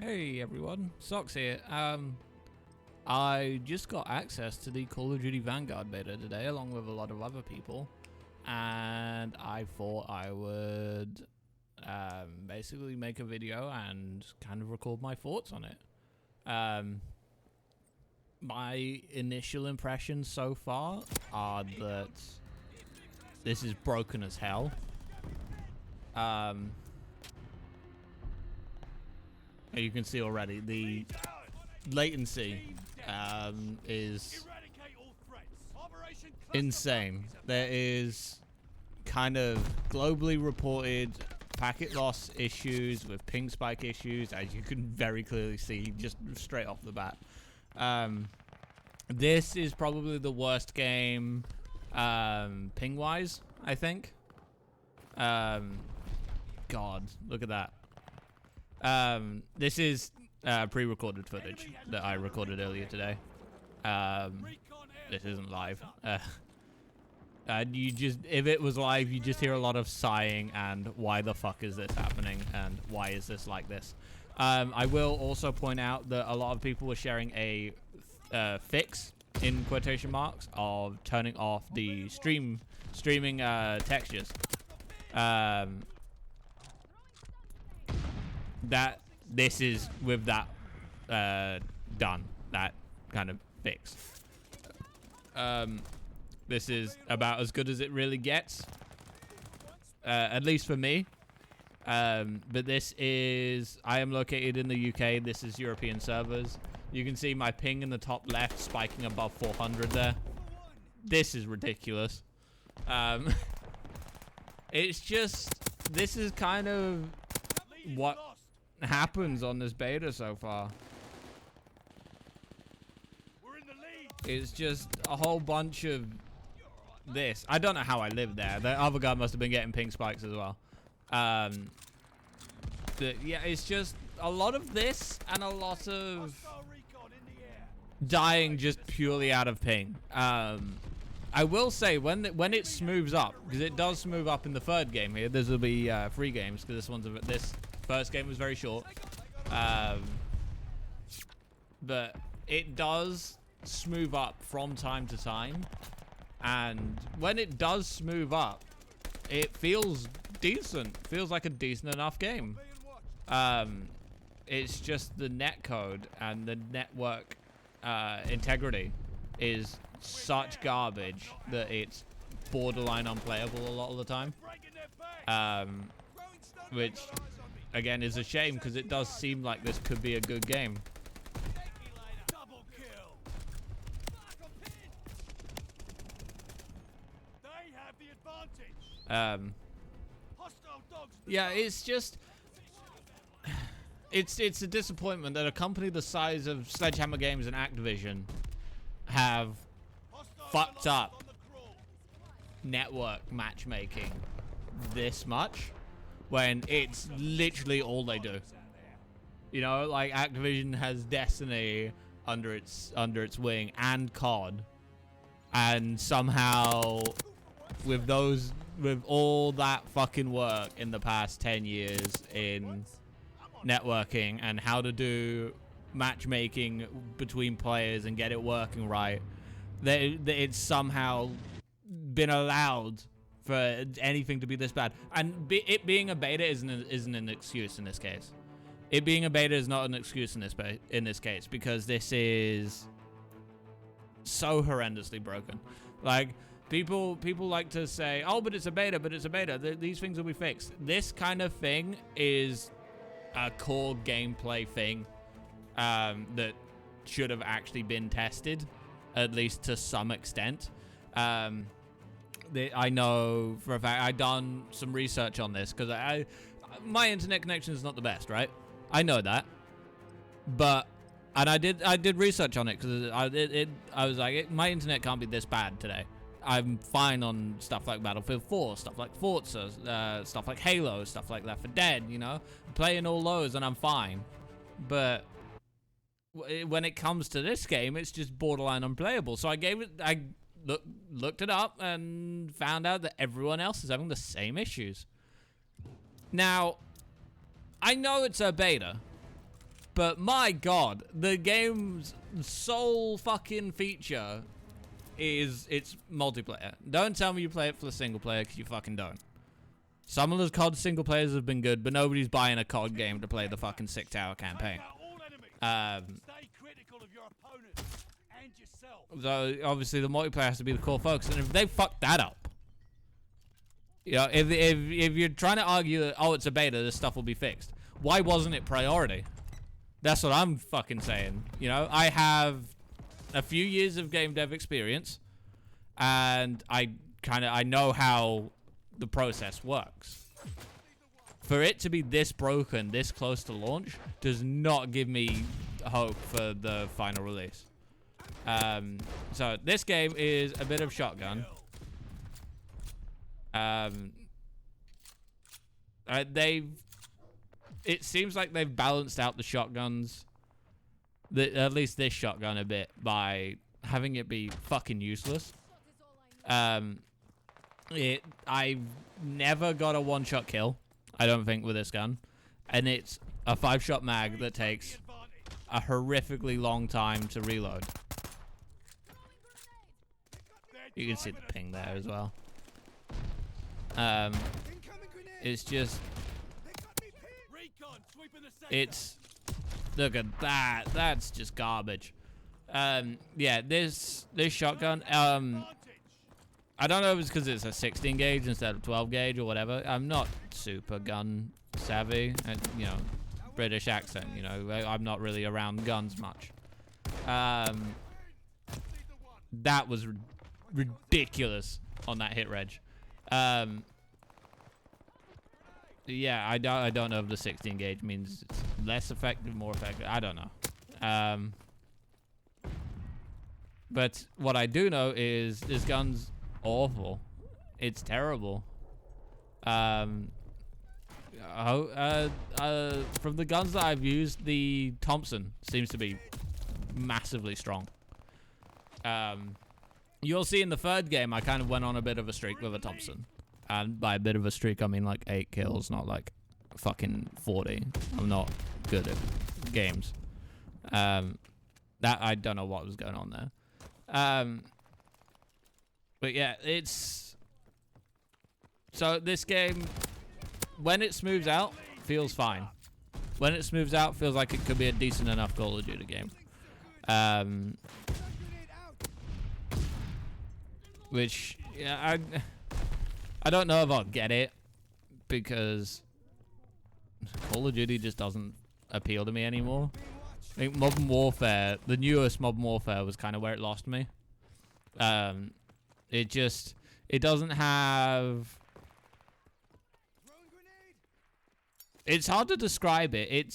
Hey everyone, Socks here. I just got access to the Call of Duty Vanguard beta today, along with a lot of other people, and I thought I would basically make a video and kind of record my thoughts on it. My initial impressions so far are that this is broken as hell. You can see already the latency is insane. There is kind of globally reported packet loss issues with ping spike issues, as you can very clearly see just straight off the bat. This is probably the worst game ping wise, I think. God, look at that. This is pre-recorded footage that I recorded earlier today. This isn't live. And if it was live, you just hear a lot of sighing and why the fuck is this happening and why is this like this. I will also point out that a lot of people were sharing a fix, in quotation marks, of turning off the streaming textures. That this is with that done, that kind of fix. This is about as good as it really gets, at least for me. But this is, I am located in the UK. This is European servers. You can see my ping in the top left spiking above 400 there. This is ridiculous. It's just, this is kind of what happens on this beta so far. It's just a whole bunch of this. I don't know how I lived there. The other guy must have been getting ping spikes as well. But yeah, it's just a lot of this and a lot of dying just purely out of ping. I will say when it smooths up, because it does smooth up in the third game here. This will be 3 games because this first game was very short, but it does smooth up from time to time, and when it does smooth up, it feels decent. Feels like a decent enough game. It's just the netcode and the network integrity is such garbage that it's borderline unplayable a lot of the time, which again is a shame because it does seem like this could be a good game. Yeah, it's just it's a disappointment that a company the size of Sledgehammer Games and Activision have fucked up network matchmaking this much when it's literally all they do. You know, like Activision has Destiny under its wing and COD, and somehow with all that fucking work in the past 10 years in networking and how to do matchmaking between players and get it working right, that it's somehow been allowed for anything to be this bad. And it being a beta isn't an excuse in this case. It being a beta is not an excuse in this case, because this is so horrendously broken. Like, people like to say, oh, but it's a beta, these things will be fixed. This kind of thing is a core gameplay thing that should have actually been tested, at least to some extent. I know for a fact I've done some research on this because my internet connection is not the best, right? I know that, but I did research on it because I was like, my internet can't be this bad today. I'm fine on stuff like Battlefield 4, stuff like Forza, stuff like Halo, stuff like Left 4 Dead, you know? Playing all those and I'm fine. But when it comes to this game, it's just borderline unplayable. So I looked it up and found out that everyone else is having the same issues. Now, I know it's a beta, But my God, the game's sole fucking feature is its multiplayer. Don't tell me you play it for the single player, because you fucking don't. Some of those COD single players have been good, but nobody's buying a COD game to play the fucking 6-hour campaign. So obviously the multiplayer has to be the core focus, and if they fuck that up, you know, if you're trying to argue that, oh, it's a beta, this stuff will be fixed, why wasn't it priority? That's what I'm fucking saying. You know, I have a few years of game dev experience, and I know how the process works. For it to be this broken, this close to launch, does not give me hope for the final release. So this game is a bit of shotgun. It seems like they've balanced out the shotguns, at least this shotgun, a bit by having it be fucking useless. I've never got a one-shot kill, I don't think, with this gun, and it's a 5-shot mag that takes a horrifically long time to reload. You can see the ping there as well. It's just, look at that. That's just garbage. Yeah, this shotgun. I don't know if it's because it's a 16 gauge instead of 12 gauge or whatever. I'm not super gun savvy. You know, British accent. You know, I'm not really around guns much. That was ridiculous on that hit reg. Yeah, I don't know if the 16 gauge means it's less effective, more effective. I don't know. But what I do know is this gun's awful. It's terrible. From the guns that I've used, the Thompson seems to be massively strong. You'll see in the third game, I kind of went on a bit of a streak with a Thompson. And by a bit of a streak, I mean like 8 kills, not like fucking 40. I'm not good at games. That I don't know what was going on there. But yeah, it's... So this game, when it smooths out, feels fine. When it smooths out, feels like it could be a decent enough Call of Duty game. Which, yeah, I don't know if I'll get it, because Call of Duty just doesn't appeal to me anymore. I think Modern Warfare, the newest Modern Warfare, was kind of where it lost me. It doesn't have... It's hard to describe it.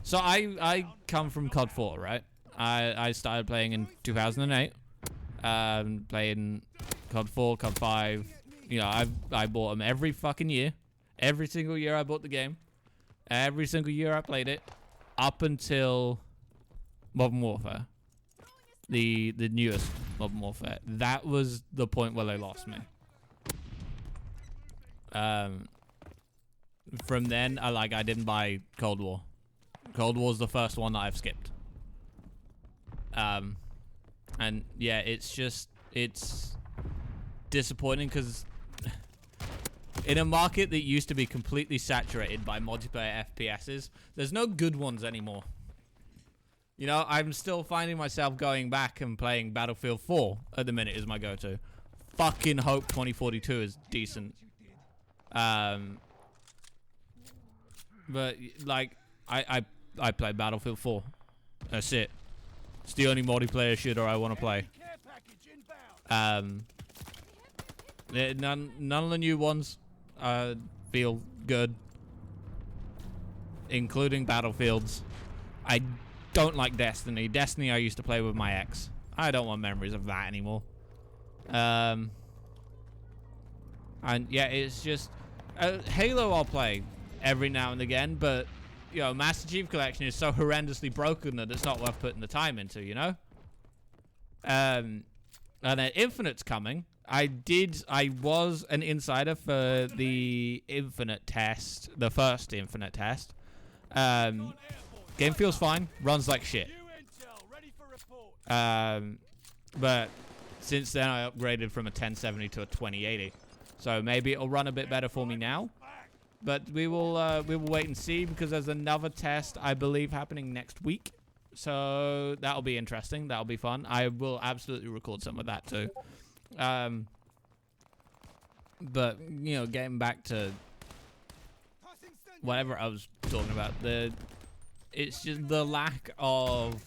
So I come from COD 4, right? I started playing in 2008. Playing COD 4, COD 5. You know, I bought them every fucking year. Every single year I bought the game. Every single year I played it. Up until Modern Warfare. The newest Modern Warfare. That was the point where they lost me. From then, I didn't buy Cold War. Cold War's the first one that I've skipped. And yeah, it's disappointing because in a market that used to be completely saturated by multiplayer FPSs, there's no good ones anymore. You know, I'm still finding myself going back and playing Battlefield 4 at the minute is my go-to. Fucking hope 2042 is decent. But like, I play Battlefield 4. That's it. It's the only multiplayer shooter I want to play. None of the new ones feel good, including Battlefields. I don't like Destiny. Destiny I used to play with my ex. I don't want memories of that anymore. And yeah, it's just Halo I'll play every now and again, but you know, Master Chief Collection is so horrendously broken that it's not worth putting the time into, you know? And then Infinite's coming. I was an insider for the Infinite test, the first Infinite test. Game feels fine, runs like shit. But since then I upgraded from a 1070 to a 2080, so maybe it'll run a bit better for me now. But we will wait and see, because there's another test I believe happening next week, so that'll be interesting. That'll be fun. I will absolutely record some of that too. But you know, getting back to whatever I was talking about, it's just the lack of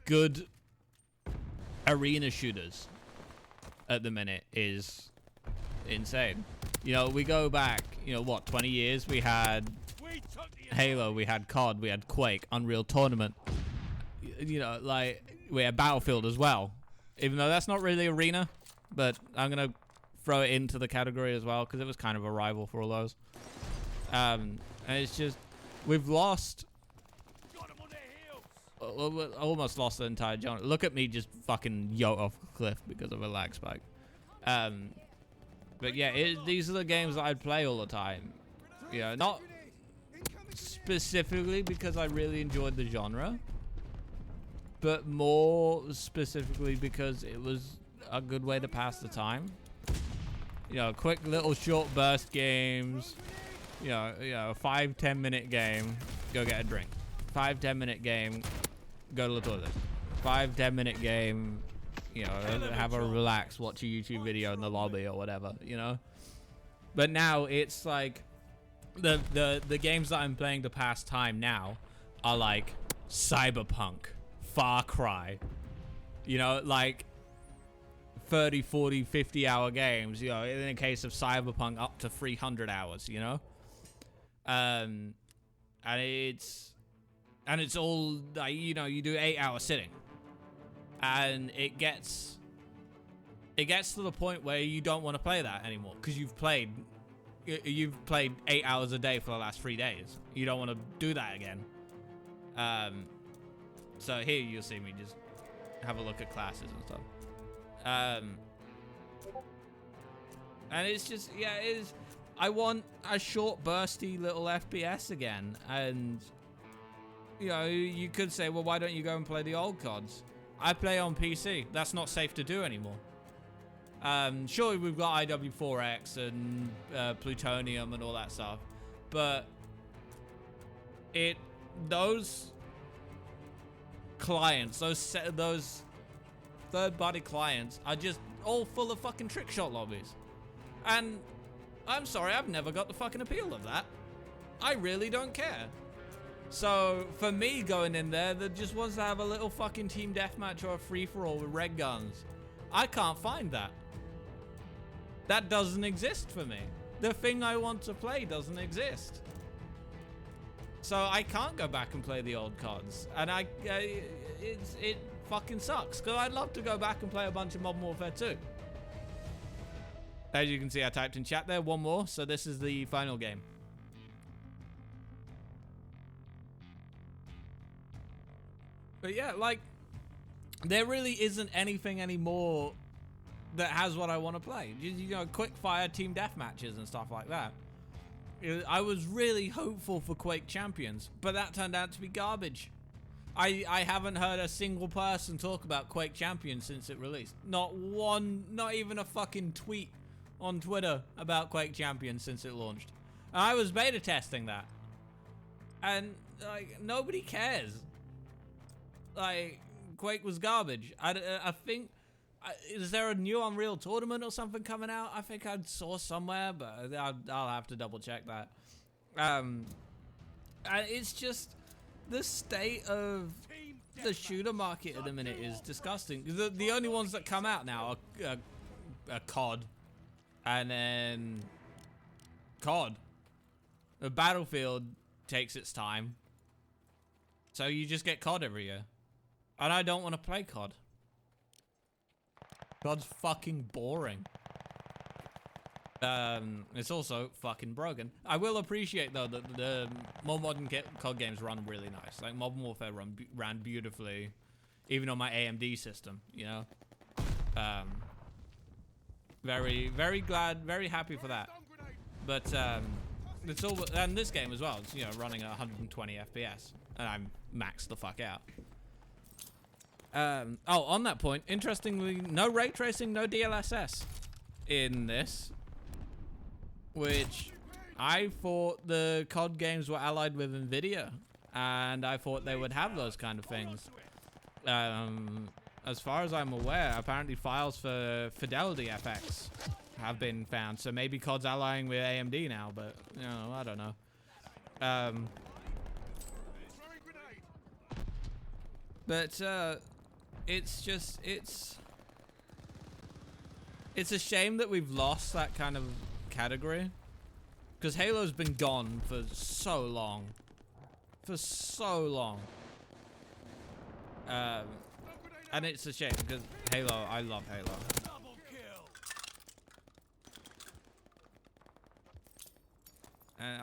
good arena shooters at the minute is insane. You know, we go back, you know, what, 20 years? We had Halo, we had COD, we had Quake, Unreal Tournament. You know, like, we had Battlefield as well. Even though that's not really arena, but I'm going to throw it into the category as well, because it was kind of a rival for all those. And it's just, we've lost... almost lost the entire genre. Look at me just fucking yoke off a cliff because of a lag spike. But yeah, these are the games that I'd play all the time. You know, not specifically because I really enjoyed the genre, but more specifically because it was a good way to pass the time. You know, quick little short burst games. You know, a 5-10 minute game, go get a drink. 5-10 minute game, go to the toilet. 5-10 minute game, you know, have a relax, watch a YouTube video in the lobby or whatever, you know. But now it's like the games that I'm playing to pass time now are like Cyberpunk, Far Cry, you know, like 30, 40, 50 hour games, you know, in the case of Cyberpunk up to 300 hours, you know. And it's all like, you know, you do 8-hour sitting, and it gets to the point where you don't want to play that anymore, because you've played 8 hours a day for the last 3 days. You don't want to do that again. So here you'll see me just have a look at classes and stuff. And it's just, yeah, it is. I want a short bursty little FPS again, and you know, you could say, well, why don't you go and play the old CODs? I play on PC. That's not safe to do anymore. Sure, we've got IW4X and Plutonium and all that stuff, but those clients, those third-party clients are just all full of fucking trick shot lobbies. And I'm sorry, I've never got the fucking appeal of that. I really don't care. So, for me going in there that just wants to have a little fucking team deathmatch or a free-for-all with red guns, I can't find that. That doesn't exist for me. The thing I want to play doesn't exist. So I can't go back and play the old CODs. And it fucking sucks, because I'd love to go back and play a bunch of Modern Warfare 2. As you can see, I typed in chat there, one more, so this is the final game. But yeah, like, there really isn't anything anymore that has what I want to play. You know, quick fire team deathmatches and stuff like that. I was really hopeful for Quake Champions, but that turned out to be garbage. I haven't heard a single person talk about Quake Champions since it released. Not one, not even a fucking tweet on Twitter about Quake Champions since it launched. And I was beta testing that. And, like, nobody cares. Like, Quake was garbage. I think, is there a new Unreal Tournament or something coming out? I think I saw somewhere, but I'll have to double check that. And it's just, the state of the shooter market at the minute is disgusting. The only ones that come out now are COD, and then COD. The Battlefield takes its time, so you just get COD every year. And I don't want to play COD. COD's fucking boring. It's also fucking broken. I will appreciate, though, that the more modern COD games run really nice. Like, Modern Warfare ran beautifully, even on my AMD system, you know? Very, very glad, very happy for that. But, It's all, and this game as well, it's, you know, running at 120 FPS, and I'm maxed the fuck out. Oh, on that point, interestingly, no ray tracing, no DLSS in this, which I thought the COD games were allied with NVIDIA, and I thought they would have those kind of things. As far as I'm aware, apparently files for Fidelity FX have been found, so maybe COD's allying with AMD now, but, you know, I don't know. But, it's just, it's a shame that we've lost that kind of category, because Halo's been gone for so long. And it's a shame, because Halo, I love Halo. And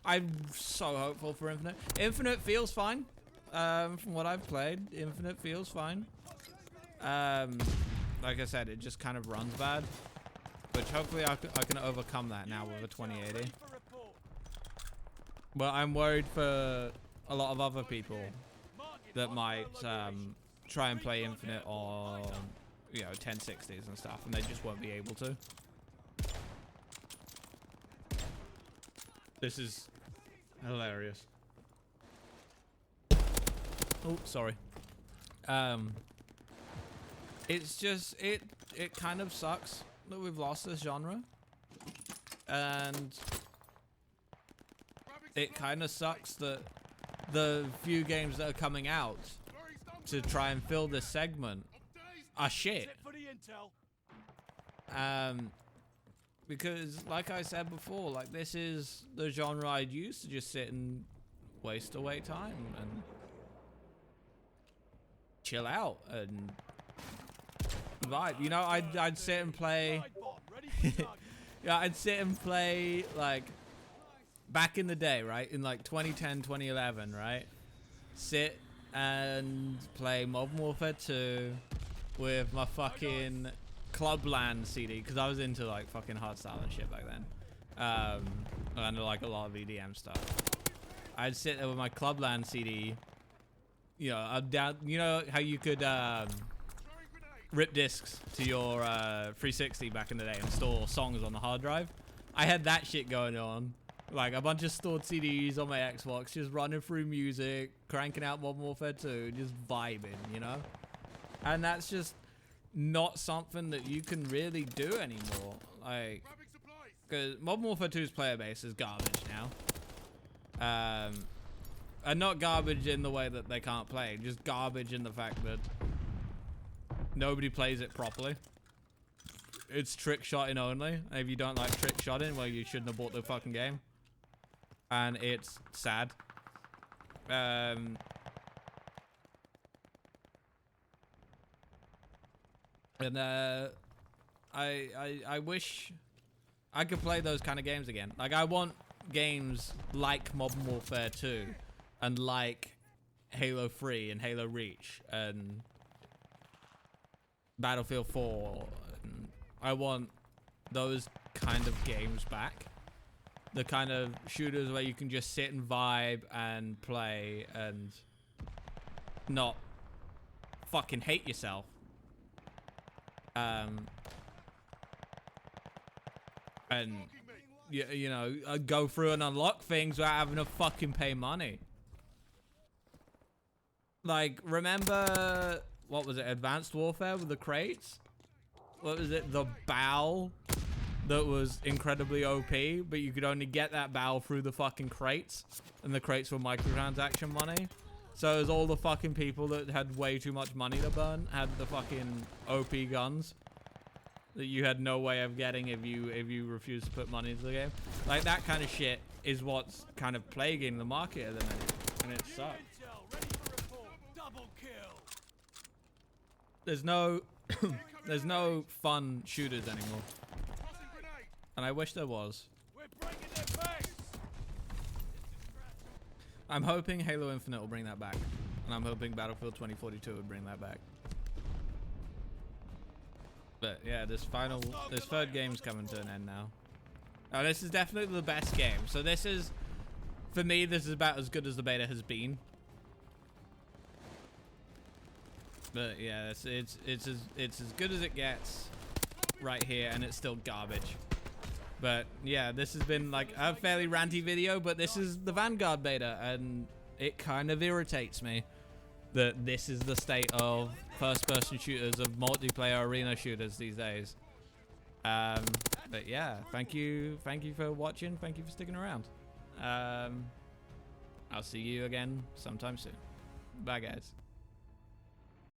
I'm so hopeful for Infinite. Infinite feels fine. From what I've played, Infinite feels fine. Like I said, it just kind of runs bad, which hopefully I can overcome that now with a 2080. But I'm worried for a lot of other people that might try and play Infinite on, you know, 1060s and stuff, and they just won't be able to. This is hilarious. Oh, sorry. It's just, it kind of sucks that we've lost this genre. And it kind of sucks that the few games that are coming out to try and fill this segment are shit. Because, like I said before, like, this is the genre I'd use to just sit and waste away time and chill out and vibe. You know, I'd sit and play. Yeah, I'd sit and play, like, back in the day, right? In like 2010, 2011, right? Sit and play Modern Warfare 2 with my fucking Clubland CD, because I was into like fucking hardstyle and shit back then. And like a lot of EDM stuff. I'd sit there with my Clubland CD. You know, I'm down. You know how you could rip discs to your 360 back in the day and store songs on the hard drive? I had that shit going on. Like a bunch of stored CDs on my Xbox, just running through music, cranking out Modern Warfare 2, just vibing, you know? And that's just not something that you can really do anymore. Like, because Modern Warfare 2's player base is garbage now. And not garbage in the way that they can't play, just garbage in the fact that nobody plays it properly. It's trick shotting only. And if you don't like trick shotting, well, you shouldn't have bought the fucking game. And it's sad. And I wish I could play those kind of games again. Like, I want games like Modern Warfare 2 and like Halo 3 and Halo Reach and Battlefield 4. And I want those kind of games back. The kind of shooters where you can just sit and vibe and play and not fucking hate yourself. And you know, go through and unlock things without having to fucking pay money. Like, remember, what was it, Advanced Warfare with the crates? What was it, the bow that was incredibly OP, but you could only get that bow through the fucking crates, and the crates were microtransaction money. So it was all the fucking people that had way too much money to burn had the fucking OP guns that you had no way of getting if you refused to put money into the game. Like, that kind of shit is what's kind of plaguing the market at the minute, and it sucks. There's no there's no fun shooters anymore. And I wish there was. I'm hoping Halo Infinite will bring that back. And I'm hoping Battlefield 2042 would bring that back. But yeah, this third game's coming to an end now. Now, this is definitely the best game. So this is, for me, this is about as good as the beta has been. But yeah, it's as good as it gets right here, and it's still garbage. But yeah, this has been like a fairly ranty video, but this is the Vanguard beta, and it kind of irritates me that this is the state of first-person shooters, of multiplayer arena shooters these days. But yeah, thank you for watching. Thank you for sticking around. I'll see you again sometime soon. Bye, guys.